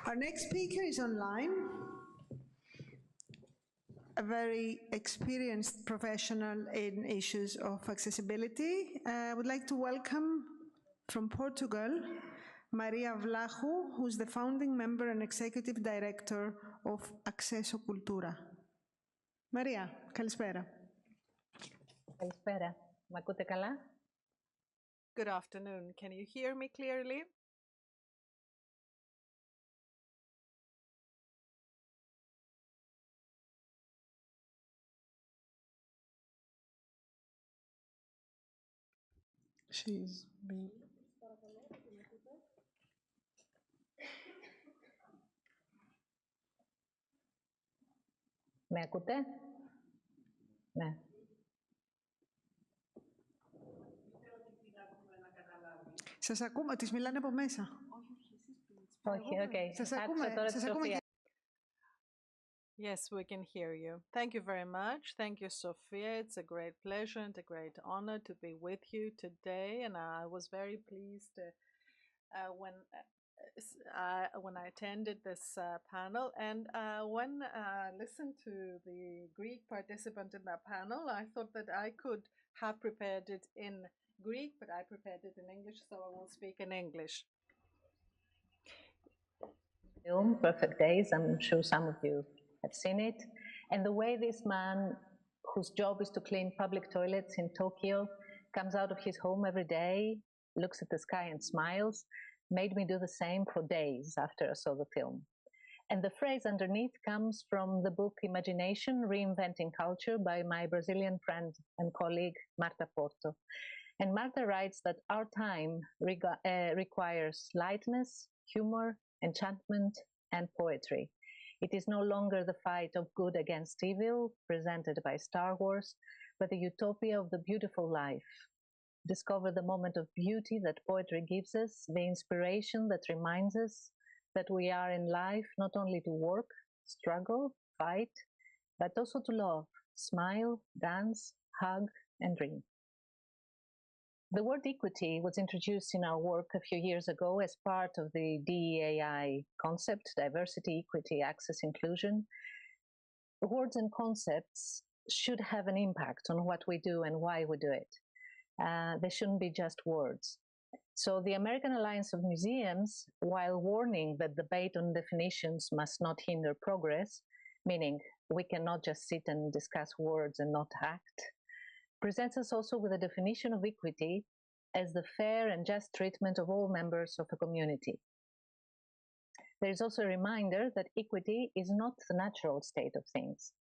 Our next speaker is online, a very experienced professional in issues of accessibility. I would like to welcome from Portugal, Maria Vlachou, who's the founding member and executive director of Acesso Cultura. Maria, καλησπέρα. Καλησπέρα. Μ' ακούτε καλά? Good afternoon. Can you hear me clearly? She's me. Με ακούτε? Ναι. Σας ακούμε, τις μιλάνε από μέσα. Όχι, okay. Σας ακούμε. Yes, we can hear you. Thank you very much. Thank you, Sophia. It's a great pleasure and a great honor to be with you today. And I was very pleased when I attended this panel. And when I listened to the Greek participant in that panel, I thought that I could have prepared it in Greek, but I prepared it in English, so I will speak in English. Film, Perfect Days, I'm sure some of you have seen it. And the way this man, whose job is to clean public toilets in Tokyo, comes out of his home every day, looks at the sky and smiles, made me do the same for days after I saw the film. And the phrase underneath comes from the book Imagination, Reinventing Culture by my Brazilian friend and colleague, Marta Porto. And Marta writes that our time requires lightness, humor, enchantment, and poetry. It is no longer the fight of good against evil, presented by Star Wars, but the utopia of the beautiful life. Discover the moment of beauty that poetry gives us, the inspiration that reminds us that we are in life not only to work, struggle, fight, but also to love, smile, dance, hug, and dream. The word equity was introduced in our work a few years ago as part of the DEAI concept, diversity, equity, access, inclusion. Words and concepts should have an impact on what we do and why we do it. They shouldn't be just words. So the American Alliance of Museums, while warning that debate on definitions must not hinder progress, meaning we cannot just sit and discuss words and not act, presents us also with a definition of equity as the fair and just treatment of all members of a community. There is also a reminder that equity is not the natural state of things.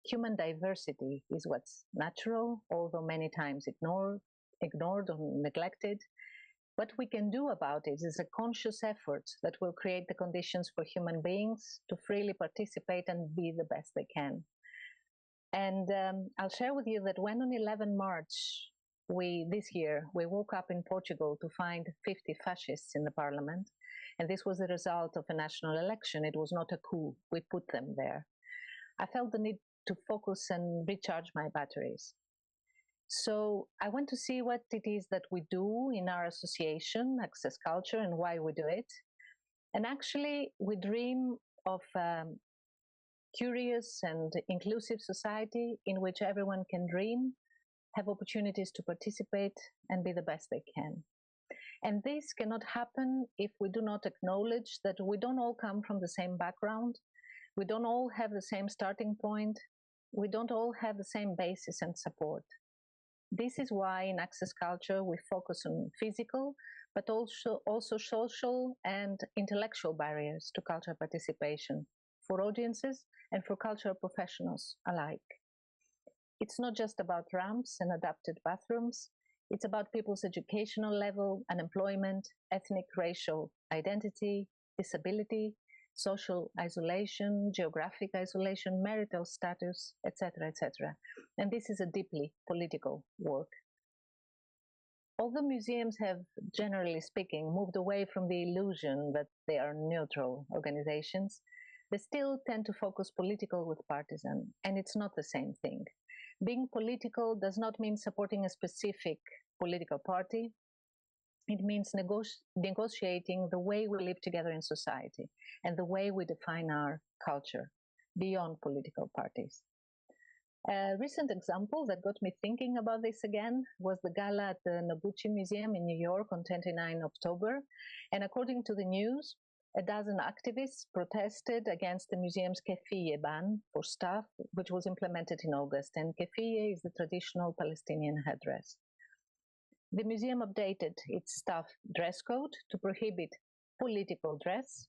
Human diversity is what's natural, although many times ignored or neglected. What we can do about it is a conscious effort that will create the conditions for human beings to freely participate and be the best they can. And I'll share with you that when on 11 March this year, we woke up in Portugal to find 50 fascists in the parliament, and this was the result of a national election. It was not a coup. We put them there. I felt the need to focus and recharge my batteries. So I went to see what it is that we do in our association, Access Culture, and why we do it. And actually, we dream of curious and inclusive society in which everyone can dream, have opportunities to participate, and be the best they can. And this cannot happen if we do not acknowledge that we don't all come from the same background, we don't all have the same starting point, we don't all have the same basis and support. This is why in Access Culture we focus on physical, but also social and intellectual barriers to cultural participation for audiences and for cultural professionals alike. It's not just about ramps and adapted bathrooms, it's about people's educational level, unemployment, ethnic, racial identity, disability, social isolation, geographic isolation, marital status, etc., etc. And this is a deeply political work. Although museums have, generally speaking, moved away from the illusion that they are neutral organizations, they still tend to focus political with partisan, and it's not the same thing. Being political does not mean supporting a specific political party. It means negotiating the way we live together in society and the way we define our culture beyond political parties. A recent example that got me thinking about this again was the gala at the Noguchi Museum in New York on 29 October. And according to the news, a dozen activists protested against the museum's keffiyeh ban for staff, which was implemented in August. And keffiyeh is the traditional Palestinian headdress. The museum updated its staff dress code to prohibit political dress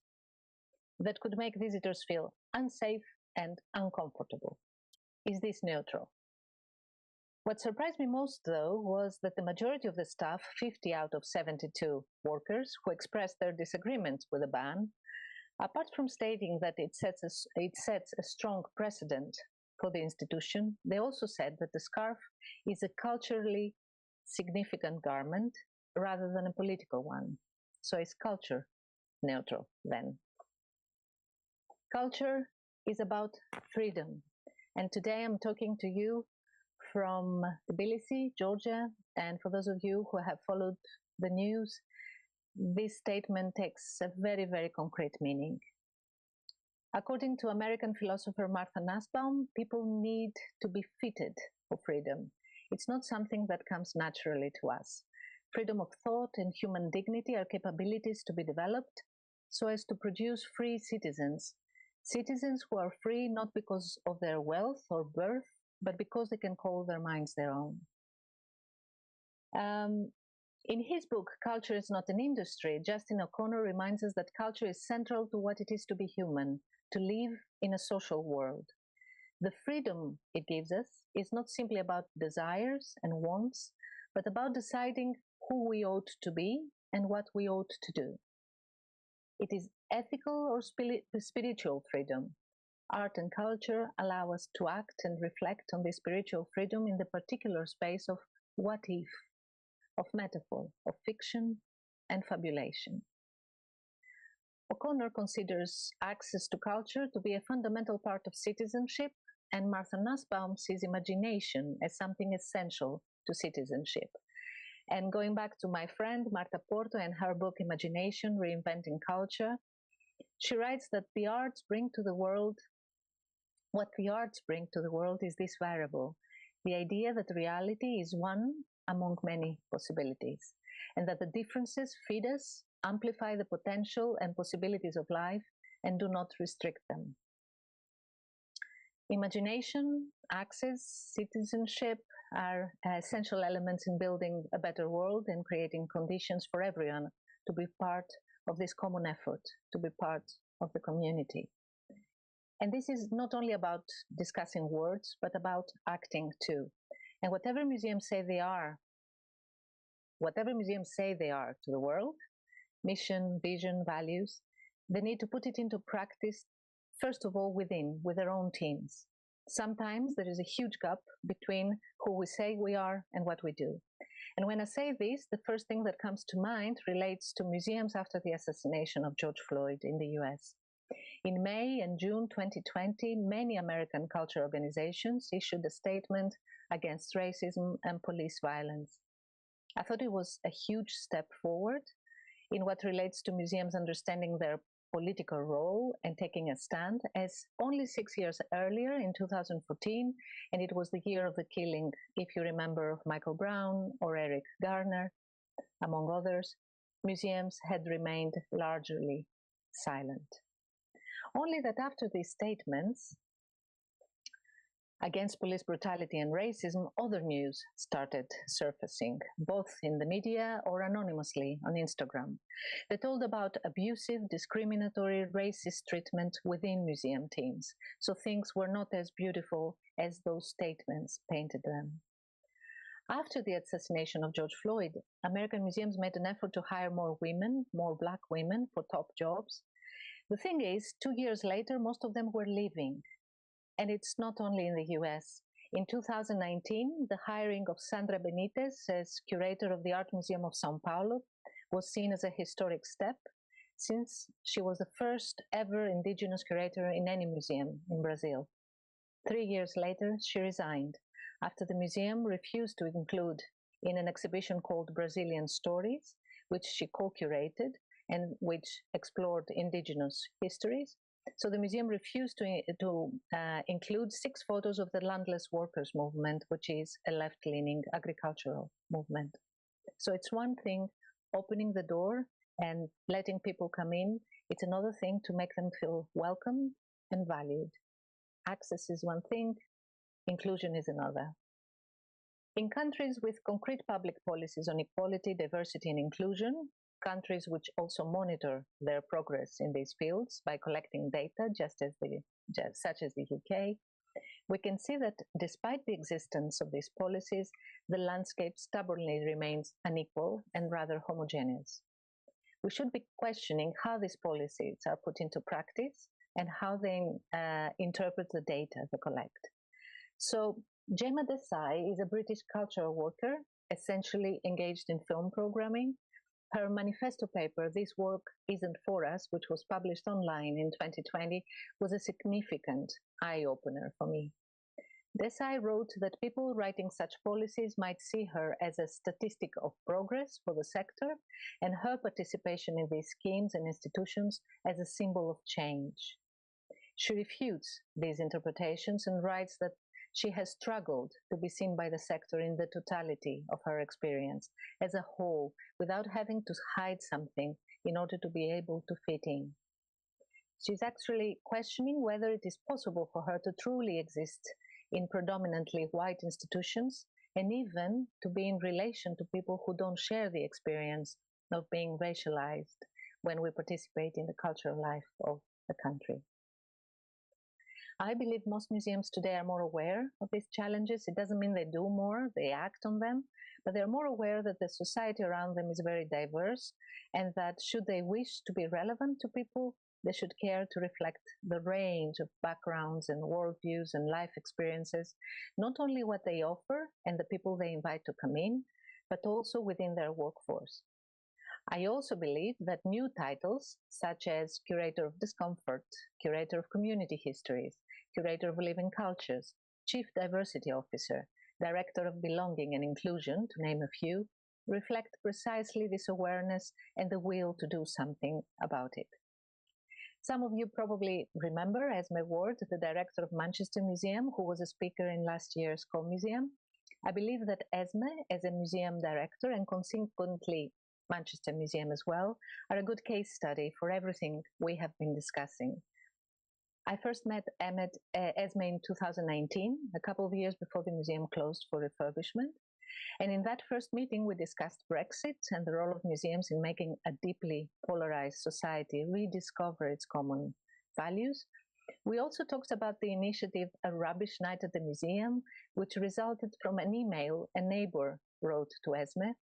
that could make visitors feel unsafe and uncomfortable. Is this neutral? What surprised me most, though, was that the majority of the staff, 50 out of 72 workers, who expressed their disagreements with the ban, apart from stating that it sets a strong precedent for the institution, they also said that the scarf is a culturally significant garment rather than a political one. So is culture neutral then? Culture is about freedom. And today I'm talking to you from Tbilisi, Georgia. And for those of you who have followed the news, this statement takes a very, very concrete meaning. According to American philosopher Martha Nussbaum, people need to be fitted for freedom. It's not something that comes naturally to us. Freedom of thought and human dignity are capabilities to be developed so as to produce free citizens. Citizens who are free not because of their wealth or birth, but because they can call their minds their own. In his book, Culture is Not an Industry, Justin O'Connor reminds us that culture is central to what it is to be human, to live in a social world. The freedom it gives us is not simply about desires and wants, but about deciding who we ought to be and what we ought to do. It is ethical or spiritual freedom. Art and culture allow us to act and reflect on this spiritual freedom in the particular space of what if, of metaphor, of fiction and fabulation. O'Connor considers access to culture to be a fundamental part of citizenship, and Martha Nussbaum sees imagination as something essential to citizenship. And going back to my friend Marta Porto and her book Imagination, Reinventing Culture, she writes that the arts bring to the world, what the arts bring to the world is this variable, the idea that reality is one among many possibilities, and that the differences feed us, amplify the potential and possibilities of life, and do not restrict them. Imagination, access, citizenship are essential elements in building a better world and creating conditions for everyone to be part of this common effort, to be part of the community. And this is not only about discussing words, but about acting too. And whatever museums say they are to the world, mission, vision, values, they need to put it into practice, first of all, with their own teams. Sometimes there is a huge gap between who we say we are and what we do. And when I say this, the first thing that comes to mind relates to museums after the assassination of George Floyd in the US. In May and June 2020, many American culture organizations issued a statement against racism and police violence. I thought it was a huge step forward in what relates to museums understanding their political role and taking a stand, as only 6 years earlier in 2014, and it was the year of the killing, if you remember, of Michael Brown or Eric Garner, among others, museums had remained largely silent. Only that after these statements against police brutality and racism, other news started surfacing, both in the media or anonymously on Instagram. They told about abusive, discriminatory, racist treatment within museum teams. So things were not as beautiful as those statements painted them. After the assassination of George Floyd, American museums made an effort to hire more women, more Black women, for top jobs. The thing is, 2 years later, most of them were leaving. And it's not only in the US. In 2019, the hiring of Sandra Benitez as curator of the Art Museum of São Paulo was seen as a historic step, since she was the first ever indigenous curator in any museum in Brazil. 3 years later, she resigned after the museum refused to include in an exhibition called Brazilian Stories, which she co-curated and which explored indigenous histories. So the museum refused to include 6 photos of the landless workers movement, which is a left-leaning agricultural movement. So it's one thing opening the door and letting people come in. It's another thing to make them feel welcome and valued. Access is one thing, inclusion is another. In countries with concrete public policies on equality, diversity, and inclusion, countries which also monitor their progress in these fields by collecting data, such as the UK, we can see that despite the existence of these policies, the landscape stubbornly remains unequal and rather homogeneous. We should be questioning how these policies are put into practice and how they interpret the data they collect. So Gemma Desai is a British cultural worker, essentially engaged in film programming. Her manifesto paper, This Work Isn't For Us, which was published online in 2020, was a significant eye-opener for me. Desai wrote that people writing such policies might see her as a statistic of progress for the sector and her participation in these schemes and institutions as a symbol of change. She refutes these interpretations and writes that she has struggled to be seen by the sector in the totality of her experience as a whole, without having to hide something in order to be able to fit in. She's actually questioning whether it is possible for her to truly exist in predominantly white institutions and even to be in relation to people who don't share the experience of being racialized when we participate in the cultural life of the country. I believe most museums today are more aware of these challenges. It doesn't mean they do more, they act on them, but they're more aware that the society around them is very diverse and that should they wish to be relevant to people, they should care to reflect the range of backgrounds and worldviews and life experiences, not only what they offer and the people they invite to come in, but also within their workforce. I also believe that new titles such as Curator of Discomfort, Curator of Community Histories, Curator of Living Cultures, Chief Diversity Officer, Director of Belonging and Inclusion, to name a few, reflect precisely this awareness and the will to do something about it. Some of you probably remember Esme Ward, the director of Manchester Museum, who was a speaker in last year's CoMuseum. I believe that Esme, as a museum director and consequently Manchester Museum as well, are a good case study for everything we have been discussing. I first met Esme in 2019, a couple of years before the museum closed for refurbishment. And in that first meeting, we discussed Brexit and the role of museums in making a deeply polarized society rediscover its common values. We also talked about the initiative A Rubbish Night at the Museum, which resulted from an email a neighbor wrote to Esme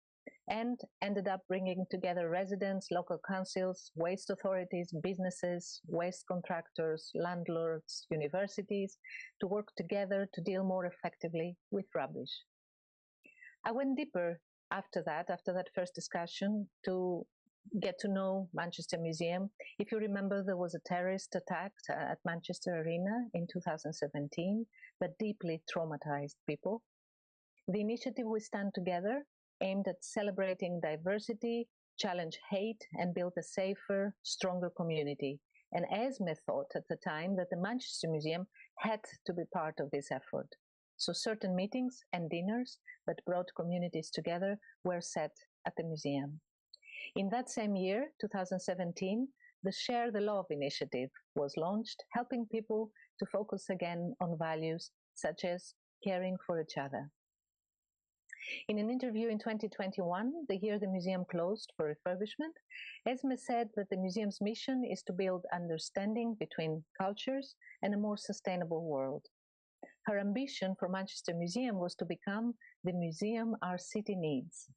and ended up bringing together residents, local councils, waste authorities, businesses, waste contractors, landlords, universities to work together to deal more effectively with rubbish. I went deeper after that first discussion, to get to know Manchester Museum. If you remember, there was a terrorist attack at Manchester Arena in 2017 that deeply traumatized people. The initiative We Stand Together aimed at celebrating diversity, challenge hate, and build a safer, stronger community. And Esme thought at the time that the Manchester Museum had to be part of this effort. So certain meetings and dinners that brought communities together were set at the museum. In that same year, 2017, the Share the Love initiative was launched, helping people to focus again on values such as caring for each other. In an interview in 2021, the year the museum closed for refurbishment, Esme said that the museum's mission is to build understanding between cultures and a more sustainable world. Her ambition for Manchester Museum was to become the museum our city needs.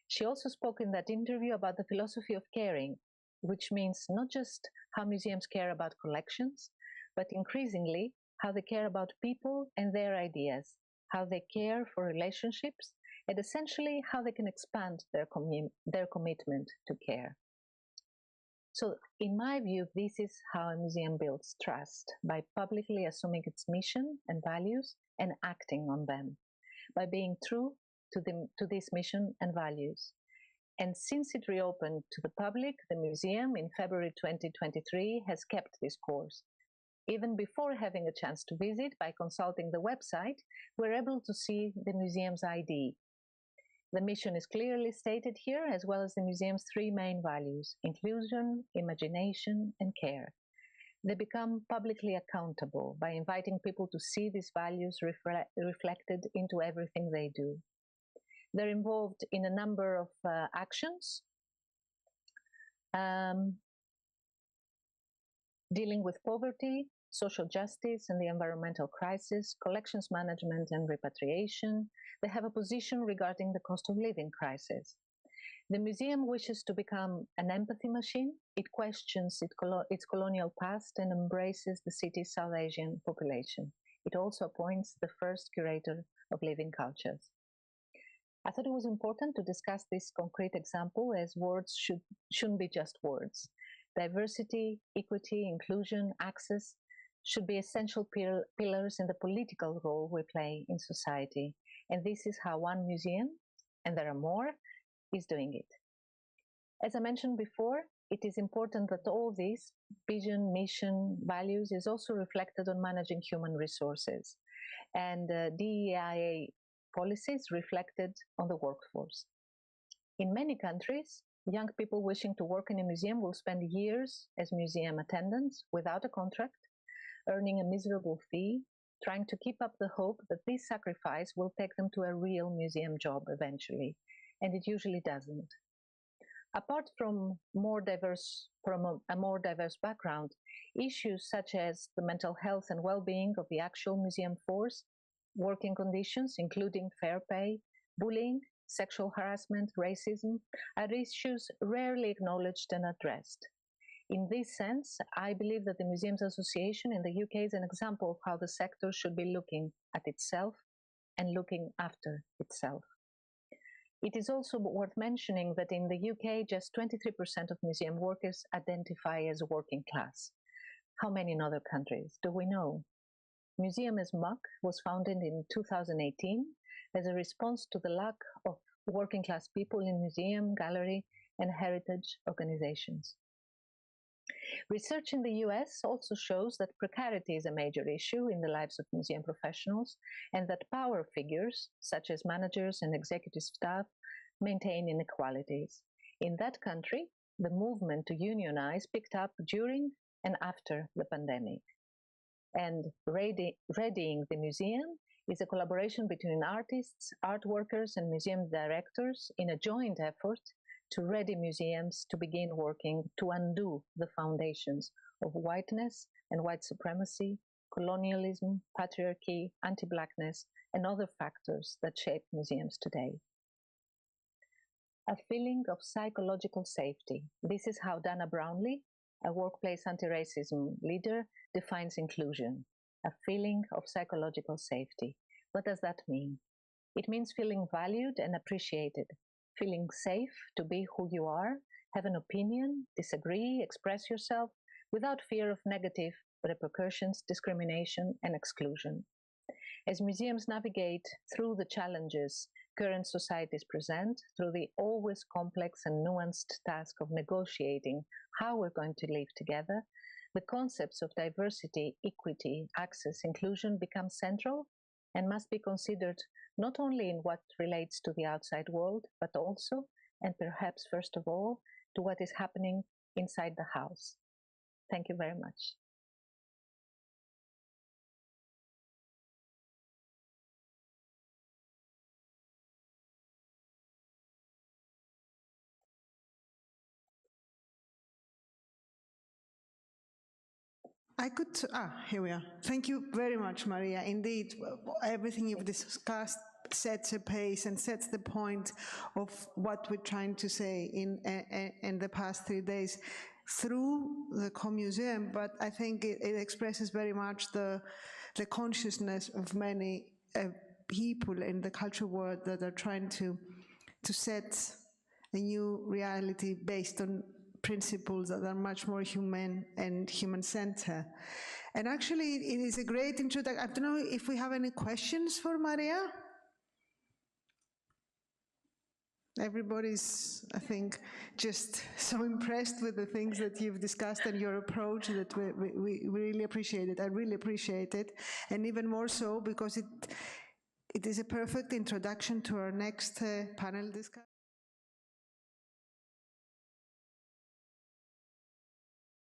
She also spoke in that interview about the philosophy of caring, which means not just how museums care about collections, but increasingly how they care about people and their ideas, how they care for relationships, and essentially how they can expand their commitment to care. So in my view, this is how a museum builds trust, by publicly assuming its mission and values and acting on them, by being true to this mission and values. And since it reopened to the public, the museum in February 2023 has kept this course. Even before having a chance to visit, by consulting the website, we're able to see the museum's ID. The mission is clearly stated here, as well as the museum's three main values: inclusion, imagination, and care. They become publicly accountable by inviting people to see these values reflected into everything they do. They're involved in a number of actions, dealing with poverty, social justice and the environmental crisis, collections management and repatriation. They have a position regarding the cost of living crisis. The museum wishes to become an empathy machine. It questions its colonial past and embraces the city's South Asian population. It also appoints the first curator of living cultures. I thought it was important to discuss this concrete example, as words shouldn't be just words. Diversity, equity, inclusion, access should be essential pillars in the political role we play in society. And this is how one museum, and there are more, is doing it. As I mentioned before, it is important that all these vision, mission, values is also reflected on managing human resources and DEIA policies reflected on the workforce. In many countries, young people wishing to work in a museum will spend years as museum attendants without a contract, earning a miserable fee, trying to keep up the hope that this sacrifice will take them to a real museum job eventually, and it usually doesn't. Apart from a more diverse background, issues such as the mental health and well-being of the actual museum force, working conditions, including fair pay, bullying, sexual harassment, racism, are issues rarely acknowledged and addressed. In this sense, I believe that the Museums Association in the UK is an example of how the sector should be looking at itself and looking after itself. It is also worth mentioning that in the UK, just 23% of museum workers identify as working class. How many in other countries? Do we know? Museum as MUC was founded in 2018 as a response to the lack of working class people in museum, gallery, and heritage organizations. Research in the US also shows that precarity is a major issue in the lives of museum professionals, and that power figures, such as managers and executive staff, maintain inequalities. In that country, the movement to unionize picked up during and after the pandemic. And readying the museum is a collaboration between artists, art workers, and museum directors in a joint effort to ready museums to begin working to undo the foundations of whiteness and white supremacy, colonialism, patriarchy, anti-Blackness, and other factors that shape museums today. A feeling of psychological safety. This is how Dana Brownlee, a workplace anti-racism leader, defines inclusion. A feeling of psychological safety. What does that mean? It means feeling valued and appreciated, feeling safe to be who you are, have an opinion, disagree, express yourself without fear of negative repercussions, discrimination, and exclusion. As museums navigate through the challenges current societies present, through the always complex and nuanced task of negotiating how we're going to live together, the concepts of diversity, equity, access, inclusion become central and must be considered not only in what relates to the outside world, but also, and perhaps first of all, to what is happening inside the house. Thank you very much. Here we are. Thank you very much, Maria. Indeed, everything you've discussed sets a pace and sets the point of what we're trying to say in the past 3 days through the CoMuseum, but I think it expresses very much the consciousness of many people in the cultural world that are trying to set a new reality based on principles that are much more human and human-centered. And actually, it is a great introduction. I don't know if we have any questions for Maria? Everybody's, I think, just so impressed with the things that you've discussed and your approach that we really appreciate it. I really appreciate it, and even more so because it is a perfect introduction to our next panel discussion.